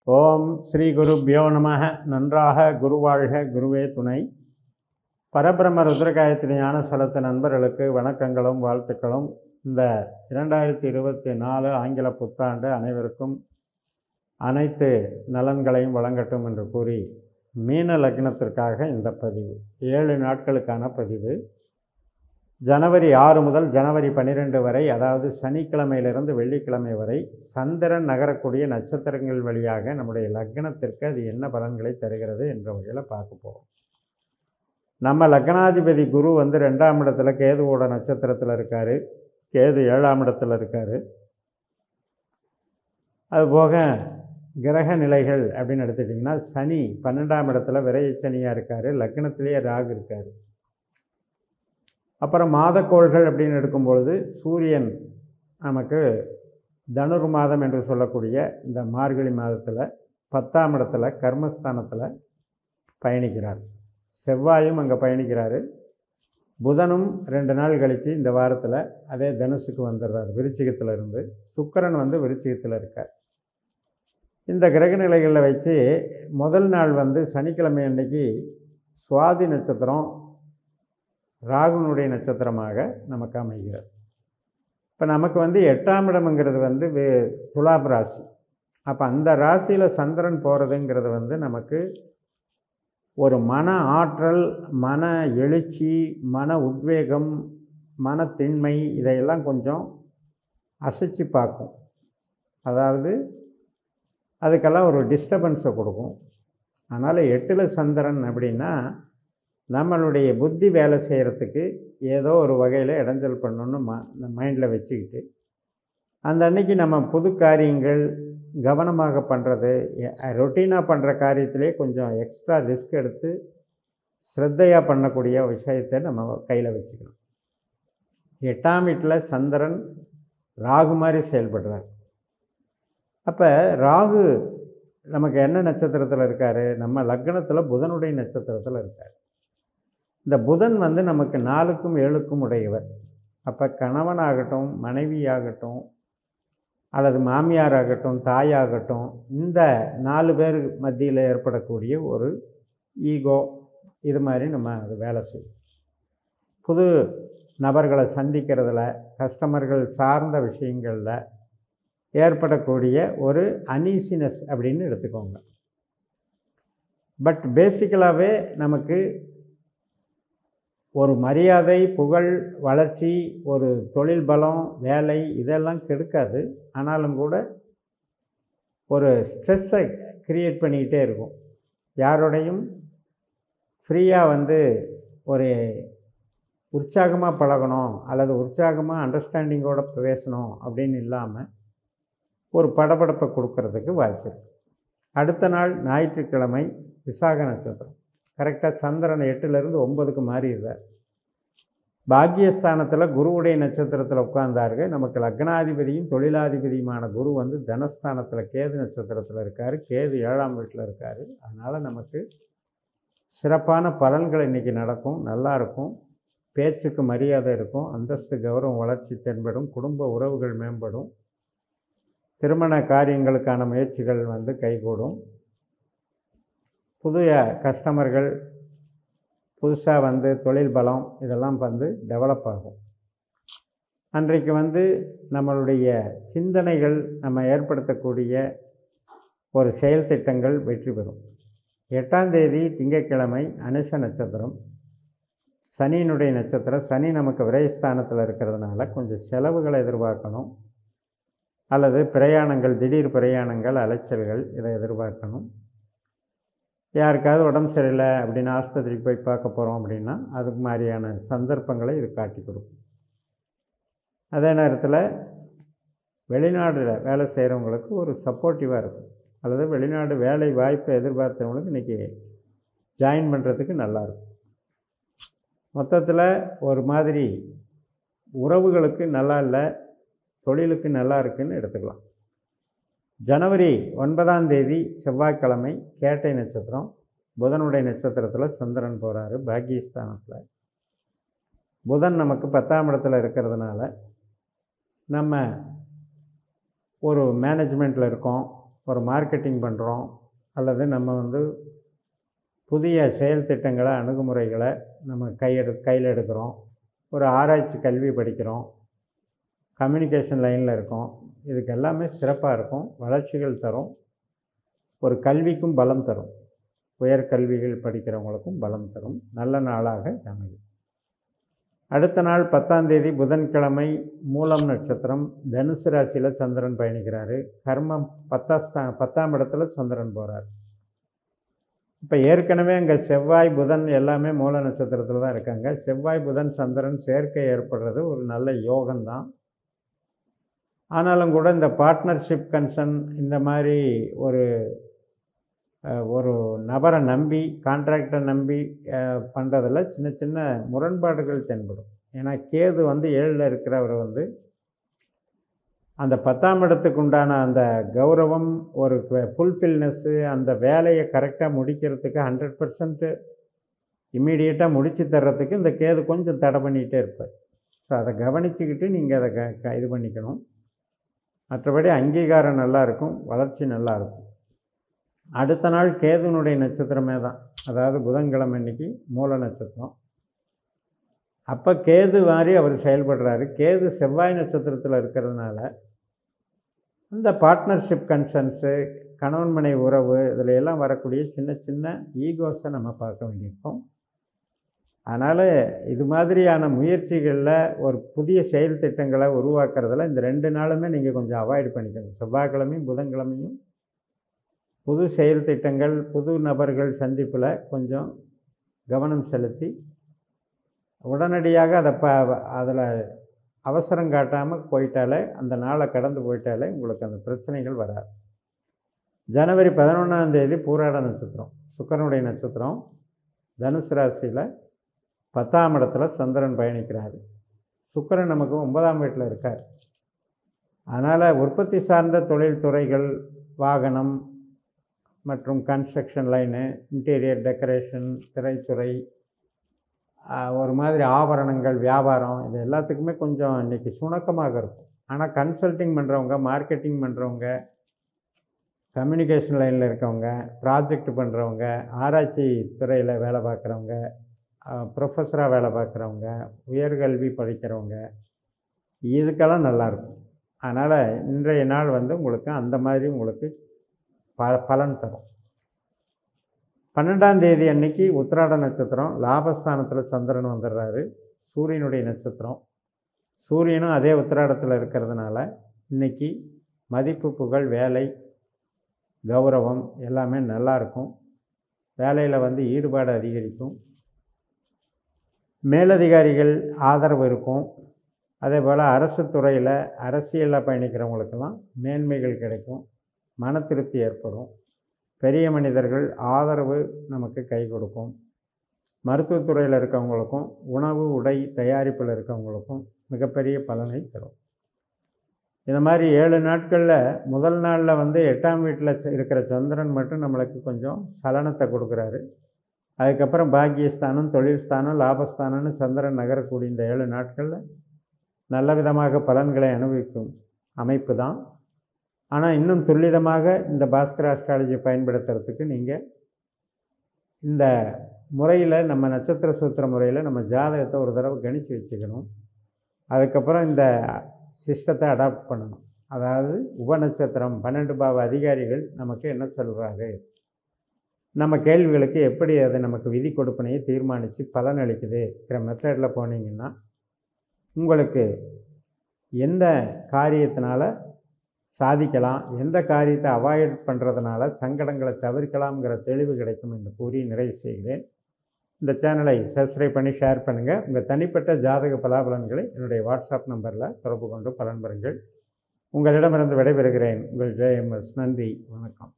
ஓம் ஸ்ரீ குருப்யோ நமः. நன்றாக குருவாழ்க, குருவே துணை. பரபிரம ருத்ரகாயத்ரி ஞான சலத்து நண்பர்களுக்கு வணக்கங்களும் வாழ்த்துக்களும். இந்த 2024 ஆங்கில புத்தாண்டு அனைவருக்கும் அனைத்து நலன்களையும் வழங்கட்டும் என்று கூறி, மீன லக்னத்திற்காக இந்த பதிவு 7 நாட்களுக்கான பதிவு. ஜனவரி 6 முதல் ஜனவரி 12 வரை, அதாவது சனிக்கிழமையிலிருந்து வெள்ளிக்கிழமை வரை சந்திரன் நகரக்கூடிய நட்சத்திரங்கள் வழியாக நம்முடைய லக்னத்திற்கு அது என்ன பலன்களை தருகிறது என்ற வகையில் பார்க்க போகிறோம். நம்ம லக்னாதிபதி குரு 2ஆம் இடத்துல கேதுவோட நட்சத்திரத்தில் இருக்கார். கேது 7ஆம் இடத்துல இருக்கார். அதுபோக கிரக நிலைகள் அப்படின்னு எடுத்துட்டிங்கன்னா, சனி 12ஆம் இடத்துல விரைய சனியாக இருக்கார். லக்னத்திலேயே ராகு இருக்கார். அப்புறம் மாதக்கோள்கள் அப்படின்னு எடுக்கும்பொழுது சூரியன் நமக்கு தனுர் மாதம் என்று சொல்லக்கூடிய இந்த மார்கழி மாதத்தில் 10ஆம் இடத்துல கர்மஸ்தானத்தில் பயணிக்கிறார். செவ்வாயும் அங்கே பயணிக்கிறார். புதனும் 2 நாள் கழித்து இந்த வாரத்தில் அதே தனுசுக்கு வந்துடுறார், விருச்சிகத்தில் இருந்து. சுக்கிரன் விருச்சிகத்தில் இருக்கார். இந்த கிரக நிலைகளில் வச்சு முதல் நாள் சனிக்கிழமை அன்னைக்கு சுவாதி நட்சத்திரம் ராகுனுடைய நட்சத்திரமாக நமக்கு அமைகிறது. இப்போ நமக்கு 8ஆம் இடம்ங்கிறது துலாம் ராசி. அப்போ அந்த ராசியில் சந்திரன் போகிறதுங்கிறது நமக்கு ஒரு மன ஆற்றல், மன எழுச்சி, மன உத்வேகம், மன திண்மை, இதையெல்லாம் கொஞ்சம் அசைச்சு பார்க்கும். அதாவது அதுக்கெல்லாம் ஒரு டிஸ்டர்பன்ஸை கொடுக்கும். அதனால் 8ல் சந்திரன் அப்படின்னா நம்மளுடைய புத்தி வேலை செய்கிறதுக்கு ஏதோ ஒரு வகையில் இடைஞ்சல் பண்ணணுன்னு மைண்டில் வச்சுக்கிட்டு, அந்த அன்னைக்கு நம்ம புது காரியங்கள் கவனமாக பண்ணுறது, ரொட்டீனாக பண்ணுற காரியத்திலே கொஞ்சம் எக்ஸ்ட்ரா ரிஸ்க் எடுத்து ஸ்ரத்தையாக பண்ணக்கூடிய விஷயத்தை நம்ம கையில் வச்சுக்கணும். 8ஆம் வீட்டில் சந்திரன் ராகு மாதிரி செயல்படுறார். அப்போ ராகு நமக்கு என்ன நட்சத்திரத்தில் இருக்கார்? நம்ம லக்னத்தில் புதனுடைய நட்சத்திரத்தில் இருக்கார். இந்த புதன் நமக்கு 4க்கும் 7க்கும் உடையவர். அப்போ கணவனாகட்டும், மனைவியாகட்டும், அல்லது மாமியாராகட்டும், தாயாகட்டும், இந்த 4 பேர் மத்தியில் ஏற்படக்கூடிய ஒரு ஈகோ, இது மாதிரி நம்ம அது வேலை செய்யும். புது நபர்களை சந்திக்கிறதுல, கஸ்டமர்கள் சார்ந்த விஷயங்களில் ஏற்படக்கூடிய ஒரு அனீசினஸ் அப்படின்னு எடுத்துக்கோங்க. பட் பேசிக்கலாகவே நமக்கு ஒரு மரியாதை, புகழ், வளர்ச்சி, ஒரு தொழில் பலம், வேலை, இதெல்லாம் கெடுக்காது. ஆனாலும் கூட ஒரு ஸ்ட்ரெஸ்ஸை க்ரியேட் பண்ணிக்கிட்டே இருக்கும். யாரோடையும் ஃப்ரீயாக ஒரு உற்சாகமாக பழகணும் அல்லது உற்சாகமாக அண்டர்ஸ்டாண்டிங்கோடு பேசணும் அப்படின்னு இல்லாமல் ஒரு படபடப்பை கொடுக்கறதுக்கு வாய்ப்பு இருக்குது. அடுத்த நாள் ஞாயிற்றுக்கிழமை விசாக நட்சத்திரம். கரெக்டாக சந்திரன் 8லேருந்து 9க்கு மாறிடுறார். பாக்கியஸ்தானத்தில் குருவுடைய நட்சத்திரத்தில் உட்கார்ந்தாருங்க. நமக்கு லக்னாதிபதியும் தொழிலாதிபதியுமான குரு தனஸ்தானத்தில் கேது நட்சத்திரத்தில் இருக்கார். கேது 7ஆம் வீட்டில் இருக்கார். அதனால் நமக்கு சிறப்பான பலன்கள் இன்றைக்கி நடக்கும். நல்லாயிருக்கும். பேச்சுக்கு மரியாதை இருக்கும். அந்தஸ்து, கௌரவம், வளர்ச்சி தென்படும். குடும்ப உறவுகள் மேம்படும். திருமண காரியங்களுக்கான முயற்சிகள் கைகூடும். புதிய கஸ்டமர்கள், புதுசாக தொழில் பலம், இதெல்லாம் டெவலப் ஆகும். அன்றைக்கு நம்மளுடைய சிந்தனைகள், நம்ம ஏற்படுத்தக்கூடிய ஒரு செயல் திட்டங்கள் வெற்றி பெறும். 8ஆம் தேதி திங்கட்கிழமை அனுஷ நட்சத்திரம், சனியினுடைய நட்சத்திரம். சனி நமக்கு விரயஸ்தானத்தில் இருக்கிறதுனால கொஞ்சம் செலவுகளை எதிர்பார்க்கணும். அல்லது பிரயாணங்கள், திடீர் பிரயாணங்கள், அலைச்சல்கள், இதை எதிர்பார்க்கணும். யாருக்காவது உடம்பு சரியில்லை அப்படின்னு ஆஸ்பத்திரிக்கு போய் பார்க்க போகிறோம் அப்படின்னா அதுக்கு மாதிரியான சந்தர்ப்பங்களை இது காட்டி கொடுக்கும். அதே நேரத்தில் வெளிநாட்டில் வேலை செய்கிறவங்களுக்கு ஒரு சப்போர்ட்டிவாக இருக்கும். அல்லது வெளிநாடு வேலை வாய்ப்பை எதிர்பார்த்தவங்களுக்கு இன்றைக்கி ஜாயின் பண்ணுறதுக்கு நல்லாயிருக்கும். மொத்தத்தில் ஒரு மாதிரி உறவுகளுக்கு நல்லா இல்லை, தொழிலுக்கு நல்லா இருக்குதுன்னு எடுத்துக்கலாம். ஜனவரி 9ஆம் தேதி செவ்வாய்க்கிழமை கேட்டை நட்சத்திரம், புதனுடைய நட்சத்திரத்தில் சந்திரன் போகிறாரு பாக்கியஸ்தானத்தில். புதன் நமக்கு 10ஆம் இடத்துல இருக்கிறதுனால நம்ம ஒரு மேனேஜ்மெண்ட்டில் இருக்கோம், ஒரு மார்க்கெட்டிங் பண்ணுறோம், அல்லது நம்ம வந்து புதிய செயல் திட்டங்களை அணுகுமுறைகளை நம்ம கையில் எடுக்கிறோம், ஒரு ஆராய்ச்சி கல்வி படிக்கிறோம், கம்யூனிகேஷன் லைனில் இருக்கோம், இதுக்கு எல்லாமே சிறப்பாக இருக்கும், வளர்ச்சிகள் தரும், ஒரு கல்விக்கும் பலம் தரும், உயர்கல்விகள் படிக்கிறவங்களுக்கும் பலம் தரும், நல்ல நாளாக அமையும். அடுத்த நாள் 10ஆம் தேதி புதன்கிழமை மூலம் நட்சத்திரம், தனுசு ராசியில் சந்திரன் பயணிக்கிறாரு. கர்மம் 10ஆம் இடத்துல சந்திரன் போகிறார். இப்போ ஏற்கனவே அங்கே செவ்வாய் புதன் எல்லாமே மூல நட்சத்திரத்தில் தான் இருக்காங்க. செவ்வாய் புதன் சந்திரன் சேர்க்கை ஏற்படுறது ஒரு நல்ல யோகம்தான். ஆனாலும் கூட இந்த பார்ட்னர்ஷிப் கன்சர்ன் இந்த மாதிரி ஒரு நபரை நம்பி, கான்ட்ராக்டை நம்பி பண்ணுறதில் சின்ன சின்ன முரண்பாடுகள் தென்படும். ஏன்னா கேது வந்து 7ல் இருக்கிறவர் வந்து அந்த 10ஆம் இடத்துக்கு உண்டான அந்த கௌரவம், ஒரு ஃபுல்ஃபில்னஸ்ஸு, அந்த வேலையை கரெக்டாக முடிக்கிறதுக்கு 100% இம்மீடியட்டாக முடித்து தர்றதுக்கு இந்த கேது கொஞ்சம் தடை பண்ணிகிட்டே இருப்பார். ஸோ அதை கவனிச்சுக்கிட்டு நீங்கள் அதை இது பண்ணிக்கணும். மற்றபடி அங்கீகாரம் நல்லாயிருக்கும், வளர்ச்சி நல்லாயிருக்கும். அடுத்த நாள் கேதுனுடைய நட்சத்திரமே தான், அதாவது புதன்கிழமை அன்னைக்கு மூல நட்சத்திரம். அப்போ கேது மாதிரி அவர் செயல்படுறாரு. கேது செவ்வாய் நட்சத்திரத்தில் இருக்கிறதுனால இந்த பார்ட்னர்ஷிப் கன்சர்ன்ஸு, கணவன் மனைவி உறவு, இதில் எல்லாம் வரக்கூடிய சின்ன சின்ன ஈகோஸை நம்ம பார்க்க வேண்டியிருக்கோம். அதனால் இது மாதிரியான முயற்சிகளில் ஒரு புதிய செயல் திட்டங்களை உருவாக்குறதுல இந்த 2 நாளுமே நீங்கள் கொஞ்சம் அவாய்ட் பண்ணிக்கணும். செவ்வாய்க்கிழமையும் புதன்கிழமையும் புது செயல் திட்டங்கள், புது நபர்கள் சந்திப்பில் கொஞ்சம் கவனம் செலுத்தி உடனடியாக அதில் அவசரம் காட்டாமல் போயிட்டாலே, அந்த நாளை கடந்து போயிட்டாலே உங்களுக்கு அந்த பிரச்சனைகள் வராது. ஜனவரி 11ஆம் தேதி பூராட நட்சத்திரம், சுக்கிரனுடைய நட்சத்திரம், தனுசு ராசியில் 10ஆம் இடத்துல சந்திரன் பயணிக்கிறார். சுக்கிரன் நமக்கு 9ஆம் வீட்டில் இருக்கார். அதனால் உற்பத்தி சார்ந்த தொழில் துறைகள், வாகனம் மற்றும் கன்ஸ்ட்ரக்ஷன் லைனு, இன்டீரியர் டெக்கரேஷன், திரைத்துறை, ஒரு மாதிரி ஆபரணங்கள் வியாபாரம், இது எல்லாத்துக்குமே கொஞ்சம் இன்றைக்கி சுணக்கமாக இருக்கும். ஆனால் கன்சல்டிங் பண்ணுறவங்க, மார்க்கெட்டிங் பண்ணுறவங்க, கம்யூனிகேஷன் லைனில் இருக்கவங்க, ப்ராஜெக்ட் பண்ணுறவங்க, ஆராய்ச்சி துறையில் வேலை பார்க்குறவங்க, ப்ரொஃபஸராக வேலை பார்க்குறவங்க, உயர்கல்வி படிக்கிறவங்க, இதுக்கெல்லாம் நல்லாயிருக்கும். அதனால் இன்றைய நாள் வந்து உங்களுக்கு அந்த மாதிரி உங்களுக்கு பலன் தரும். 12ஆம் தேதி அன்னைக்கு உத்திராட நட்சத்திரம், லாபஸ்தானத்தில் சந்திரன் வந்துடுறாரு. சூரியனுடைய நட்சத்திரம், சூரியனும் அதே உத்திராடத்தில் இருக்கிறதுனால இன்றைக்கி மதிப்பு, புகழ், வேலை, கௌரவம் எல்லாமே நல்லாயிருக்கும். வேலையில் வந்து ஈடுபாடு அதிகரிக்கும், மேலதிகாரிகள் ஆதரவு இருக்கும். அதே போல் அரசு துறையில் அரசியலில் பயணிக்கிறவங்களுக்கெல்லாம் மேன்மைகள் கிடைக்கும், மன திருப்தி ஏற்படும், பெரிய மனிதர்கள் ஆதரவு நமக்கு கை கொடுக்கும். மருத்துவத்துறையில் இருக்கவங்களுக்கும், உணவு உடை தயாரிப்பில் இருக்கவங்களுக்கும் மிகப்பெரிய பலனை தரும். இந்த மாதிரி 7 நாட்களில் முதல் நாளில் வந்து 8ஆம் வீட்டில் இருக்கிற சந்திரன் மட்டும் நம்மளுக்கு கொஞ்சம் சலனத்தை கொடுக்குறாரு. அதுக்கப்புறம் பாக்கியஸ்தானம், தொழில் ஸ்தானம், லாபஸ்தானம்னு சந்திரன் நகரக்கூடிய இந்த 7 நாட்களில் நல்ல விதமாக பலன்களை அனுபவிக்கும் அமைப்பு தான். ஆனால் இன்னும் துல்லிதமாக இந்த பாஸ்கர் ஆஸ்ட்ராலஜி பயன்படுத்துறதுக்கு நீங்கள் இந்த முறையில், நம்ம நட்சத்திர சூத்திர முறையில் நம்ம ஜாதகத்தை ஒரு தடவை கணித்து வச்சுக்கணும். அதுக்கப்புறம் இந்த சிஸ்டத்தை அடாப்ட் பண்ணணும். அதாவது உபநட்சத்திரம் 12 பாவ அதிகாரிகள் நமக்கு என்ன சொல்கிறாரு, நம்ம கேள்விகளுக்கு எப்படி அதை நமக்கு விதி கொடுப்பனையை தீர்மானித்து பலன் அளிக்குதுங்கிற மெத்தடில் போனீங்கன்னா உங்களுக்கு எந்த காரியத்தினால சாதிக்கலாம், எந்த காரியத்தை அவாய்ட் பண்ணுறதுனால சங்கடங்களை தவிர்க்கலாம்ங்கிற தெளிவு கிடைக்கும் என்று கூறி நிறைவு செய்கிறேன். இந்த சேனலை சப்ஸ்கிரைப் பண்ணி ஷேர் பண்ணுங்கள். உங்கள் தனிப்பட்ட ஜாதக பலாபலன்களை என்னுடைய வாட்ஸ்அப் நம்பரில் தொடர்பு கொண்டு பலன் பெறுங்கள். உங்களிடமிருந்து விடைபெறுகிறேன். உங்கள் JMS. நன்றி, வணக்கம்.